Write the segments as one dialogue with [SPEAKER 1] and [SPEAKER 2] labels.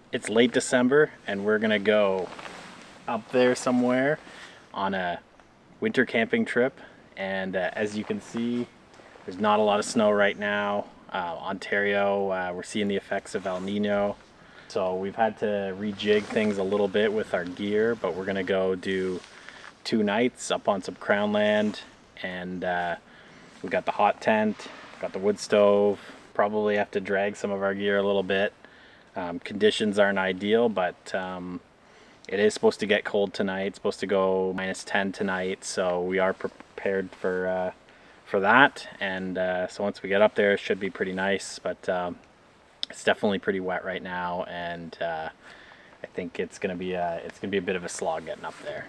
[SPEAKER 1] It's late December and we're gonna go up there somewhere on a winter camping trip. And as you can see, there's not a lot of snow right now. Ontario, we're seeing the effects of El Nino. So we've had to rejig things a little bit with our gear, but we're gonna go do 2 nights up on some crown land. And we got the hot tent, got the wood stove, probably have to drag some of our gear a little bit. Conditions aren't ideal, but it is supposed to get cold tonight. It's supposed to go -10 tonight, so we are prepared for that. And so once we get up there, it should be pretty nice. But it's definitely pretty wet right now, and I think it's gonna be a bit of a slog getting up there.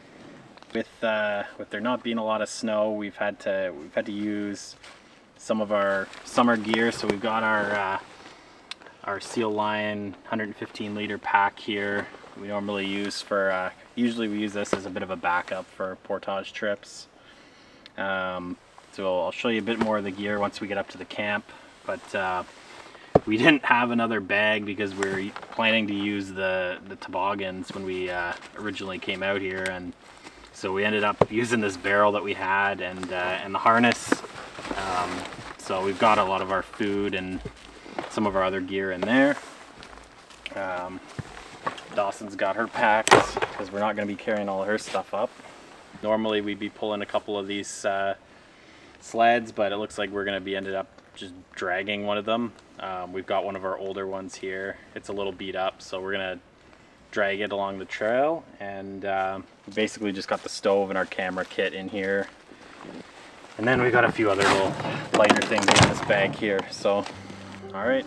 [SPEAKER 1] With there not being a lot of snow, we've had to use some of our summer gear. So we've got our Seal Line 115 liter pack here. We normally use for usually we use this as a bit of a backup for portage trips. So I'll show you a bit more of the gear once we get up to the camp. But we didn't have another bag because we were planning to use the toboggans when we originally came out here, and so we ended up using this barrel that we had and the harness. So we've got a lot of our food and some of our other gear in there. Dawson's got her packs because we're not going to be carrying all her stuff up. Normally we'd be pulling a couple of these sleds, but it looks like we're going to be ended up just dragging one of them. We've got one of our older ones here. It's a little beat up, so we're going to drag it along the trail. And we basically just got the stove and our camera kit in here. And then we got a few other little lighter things in this bag here. So, all right.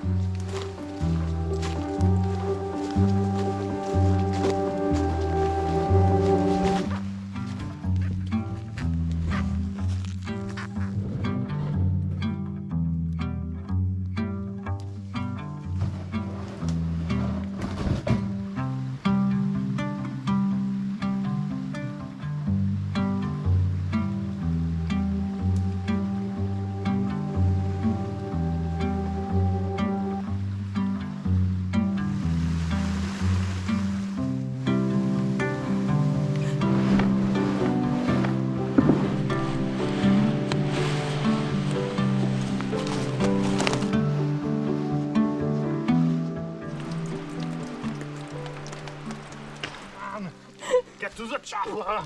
[SPEAKER 2] Get to the chopper!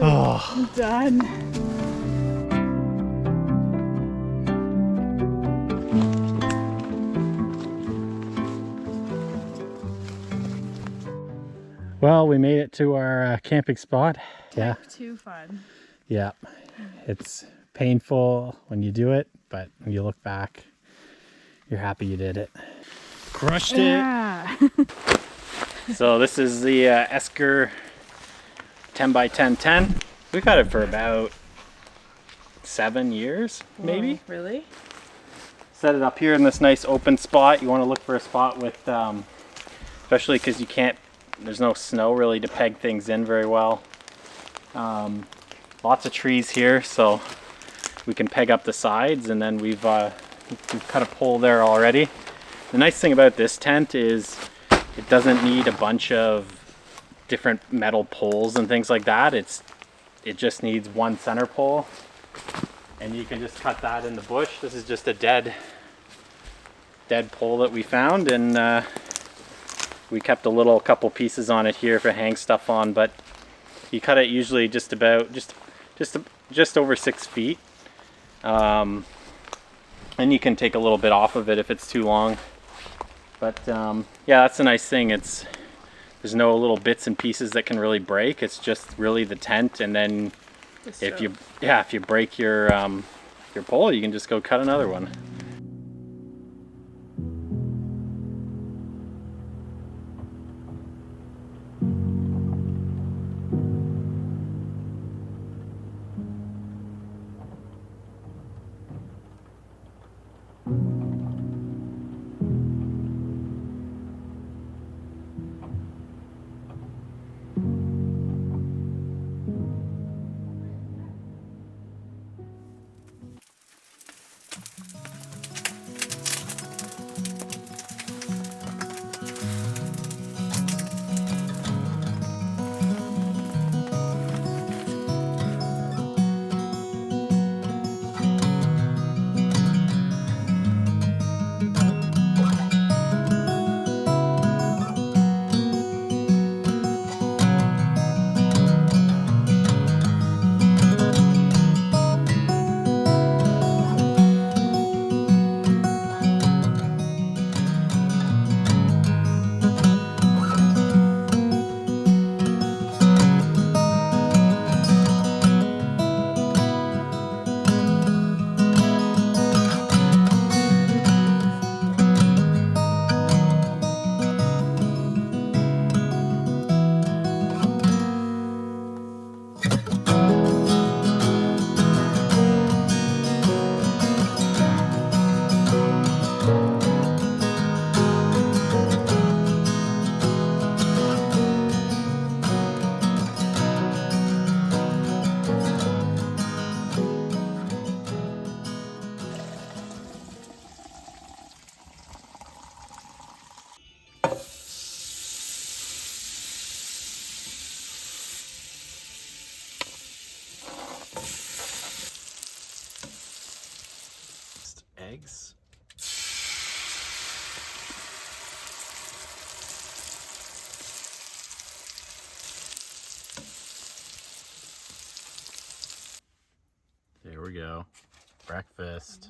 [SPEAKER 3] I'm done.
[SPEAKER 1] Well, we made it to our camping spot. Yeah.
[SPEAKER 3] Too fun.
[SPEAKER 1] Yeah. It's painful when you do it, but when you look back, you're happy you did it. Crushed it.
[SPEAKER 3] Yeah.
[SPEAKER 1] So this is the Esker 10x10. We've had it for about 7 years, maybe.
[SPEAKER 3] Whoa, really?
[SPEAKER 1] Set it up here in this nice open spot. You want to look for a spot with, especially because you can't, there's no snow really to peg things in very well. Lots of trees here, so we can peg up the sides, and then we've cut a pole there already. The nice thing about this tent is it doesn't need a bunch of different metal poles and things like that. It just needs one center pole, and you can just cut that in the bush. This is just a dead pole that we found, and we kept a couple pieces on it here for hang stuff on, but you cut it usually just over 6 feet. And you can take a little bit off of it if it's too long. But yeah, that's the nice thing. There's no little bits and pieces that can really break. It's just really the tent, and then if you break your pole, you can just go cut another one. legs. There we go. Breakfast.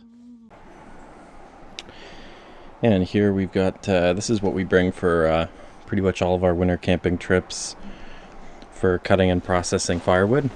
[SPEAKER 1] And here we've got, this is what we bring for pretty much all of our winter camping trips for cutting and processing firewood.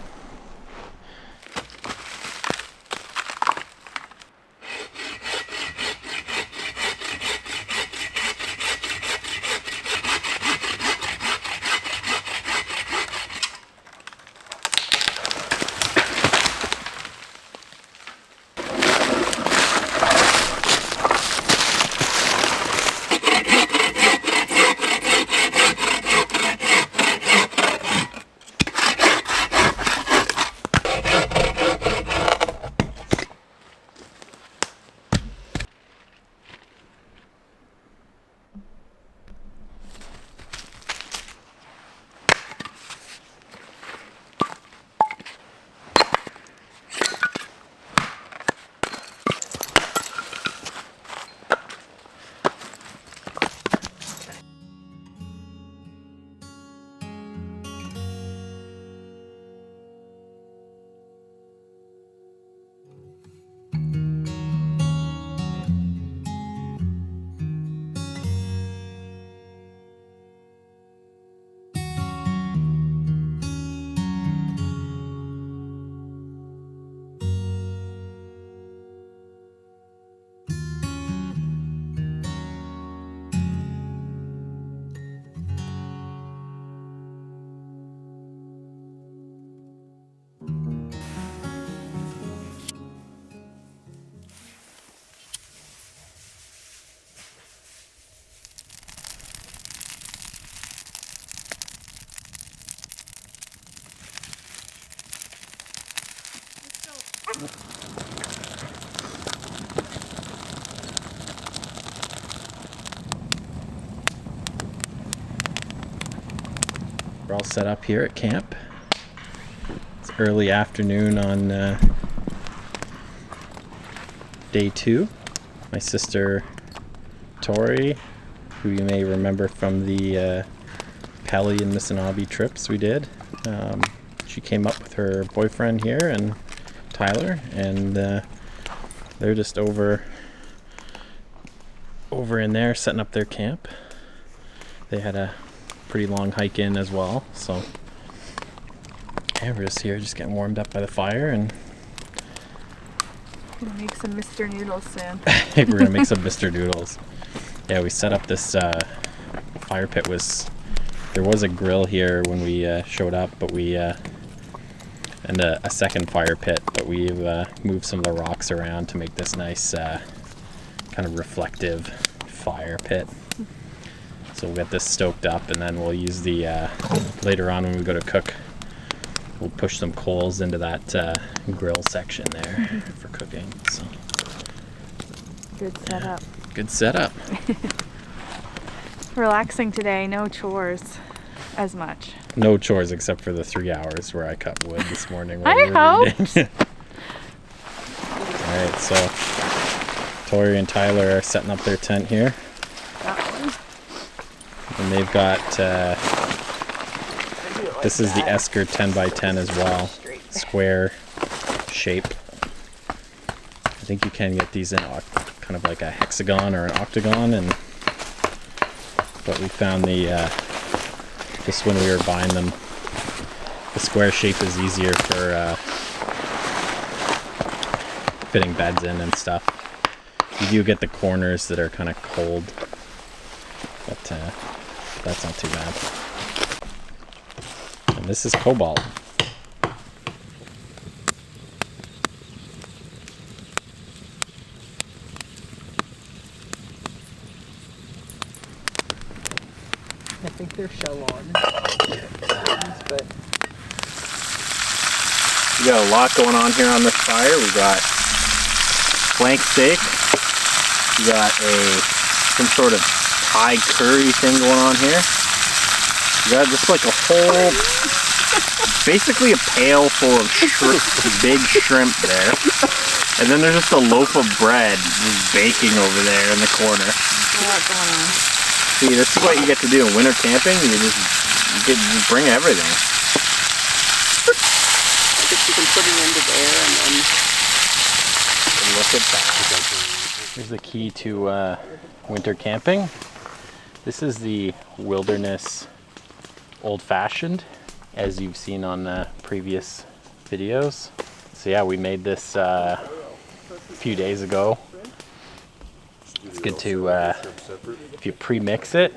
[SPEAKER 1] We're all set up here at camp. It's early afternoon on day 2. My sister Tori, who you may remember from the Pelly and Missinaba trips we did, she came up with her boyfriend here and Tyler, and they're just over in there setting up their camp. They had a pretty long hike in as well, so yeah, we're just here just getting warmed up by the fire, and
[SPEAKER 3] we're gonna make some Mr. Noodles soon.
[SPEAKER 1] we're gonna make some Mr. Noodles. Yeah, we set up this fire pit. There was a grill here when we showed up, but we and a second fire pit, but we've moved some of the rocks around to make this nice kind of reflective fire pit. So we'll get this stoked up, and then we'll use the later on when we go to cook, we'll push some coals into that grill section there for cooking. So
[SPEAKER 3] good setup.
[SPEAKER 1] Good setup.
[SPEAKER 3] Relaxing today, no chores as much.
[SPEAKER 1] No chores except for the 3 hours where I cut wood this morning.
[SPEAKER 3] I hope.
[SPEAKER 1] All right, so Tori and Tyler are setting up their tent here.
[SPEAKER 3] That one.
[SPEAKER 1] And they've got, this is the Esker 10x10 as well, square shape. I think you can get these in kind of like a hexagon or an octagon, but we found just when we were buying them, the square shape is easier for fitting beds in and stuff. You do get the corners that are kind of cold, but that's not too bad. And this is cobalt.
[SPEAKER 4] I think they're shell on. But
[SPEAKER 1] We got a lot going on here on this fire. We got flank steak. We got some sort of Thai curry thing going on here. We got just like a whole, basically a pail full of big shrimp there. And then there's just a loaf of bread just baking over there in the corner.
[SPEAKER 3] A lot going on.
[SPEAKER 1] See, this is what you get to do in winter camping. You bring everything.
[SPEAKER 4] I guess you can put it into there and then...
[SPEAKER 1] And look at that. Here's the key to winter camping. This is the Wilderness Old Fashioned, as you've seen on previous videos. So yeah, we made this a few days ago. It's good to, if you pre-mix it,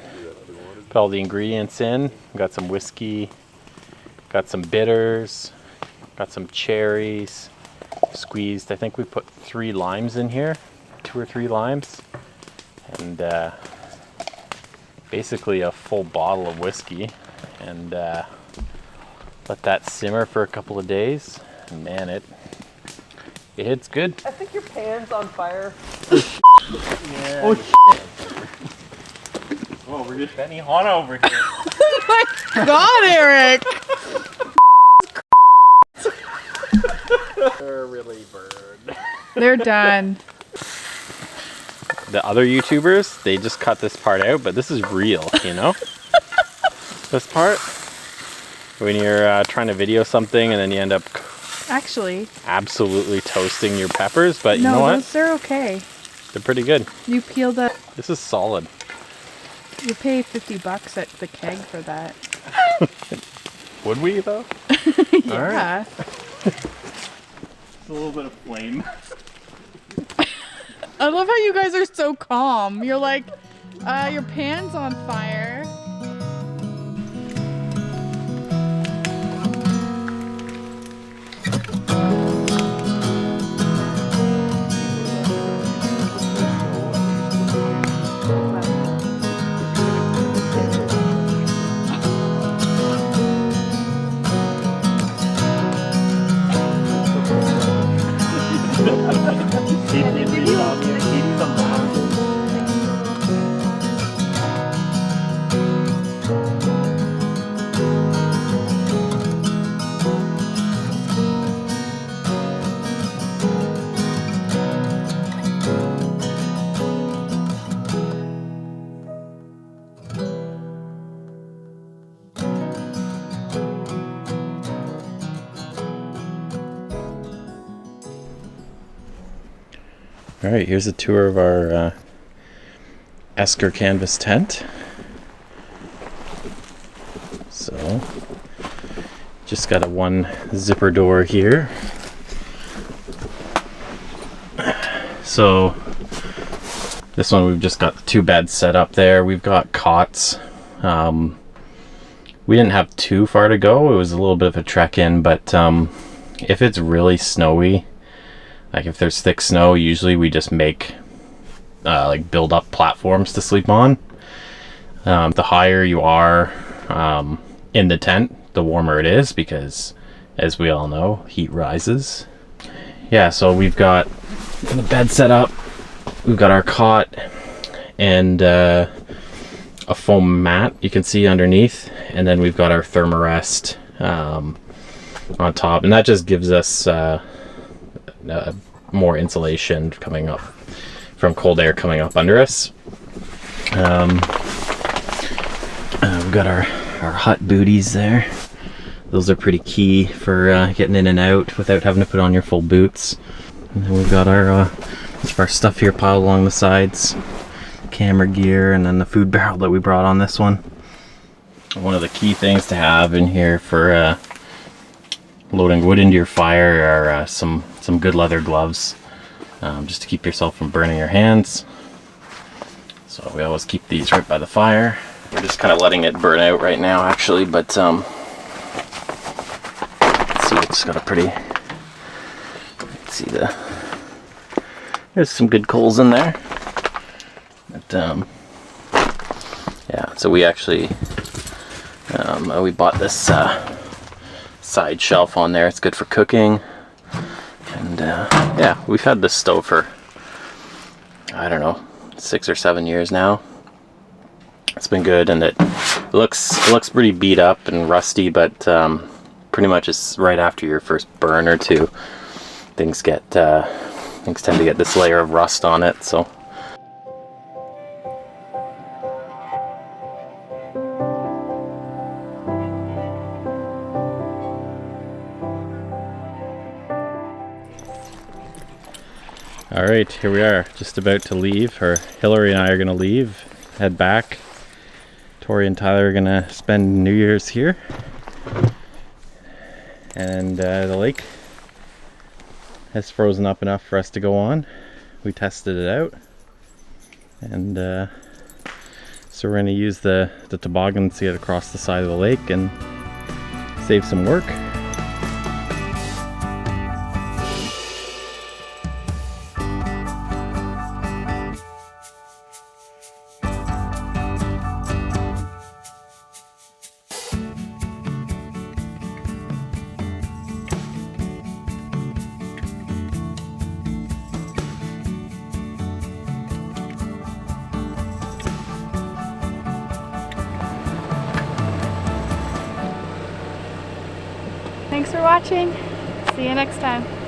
[SPEAKER 1] put all the ingredients in. We got some whiskey, got some bitters, got some cherries, squeezed. I think we put 3 limes in here, 2 or 3 limes, and basically a full bottle of whiskey, and let that simmer for a couple of days. And man, it hits good.
[SPEAKER 4] I think your pan's on fire.
[SPEAKER 1] Yeah. Oh shit! Oh, we're just Benny Hanna over here.
[SPEAKER 3] Oh my God, Eric!
[SPEAKER 1] They're really burned.
[SPEAKER 3] They're done.
[SPEAKER 1] The other YouTubers, they just cut this part out, but this is real, you know? This part, when you're trying to video something and then you end up
[SPEAKER 3] Actually,
[SPEAKER 1] absolutely toasting your peppers, but you know
[SPEAKER 3] no,
[SPEAKER 1] what?
[SPEAKER 3] those are okay.
[SPEAKER 1] They're pretty good.
[SPEAKER 3] You peeled up.
[SPEAKER 1] This is solid.
[SPEAKER 3] You pay $50 at the keg for that.
[SPEAKER 1] Would we though?
[SPEAKER 3] Yeah.
[SPEAKER 1] It's a little bit of flame.
[SPEAKER 3] I love how you guys are so calm. You're like, your pan's on fire.
[SPEAKER 1] All right, here's a tour of our Esker canvas tent. So, just got a 1 zipper door here. So, this one we've just got the 2 beds set up there. We've got cots. We didn't have too far to go. It was a little bit of a trek in, but if it's really snowy, like if there's thick snow, usually we just make like build up platforms to sleep on. The higher you are in the tent, the warmer it is, because as we all know, heat rises. Yeah, so we've got the bed set up, we've got our cot and a foam mat you can see underneath, and then we've got our thermarest on top, and that just gives us more insulation coming up from cold air coming up under us. We've got our hut booties there. Those are pretty key for getting in and out without having to put on your full boots. And then we've got our stuff here piled along the sides, camera gear, and then the food barrel that we brought on this one. One of the key things to have in here for loading wood into your fire are some good leather gloves, just to keep yourself from burning your hands. So we always keep these right by the fire. We're just kind of letting it burn out right now, actually, but let's see, it's got a pretty, let's see, there's some good coals in there. But yeah, so we actually we bought this side shelf on there. It's good for cooking. And yeah, we've had this stove for, I don't know, 6 or 7 years now. It's been good, and it looks pretty beat up and rusty, but pretty much it's right after your first burn or two, things get Things tend to get this layer of rust on it, so. All right, here we are, just about to leave, or Hillary and I are gonna leave, head back. Tori and Tyler are gonna spend New Year's here. And the lake has frozen up enough for us to go on. We tested it out. And so we're gonna use the toboggan to get across the side of the lake and save some work.
[SPEAKER 3] Thanks for watching. See you next time.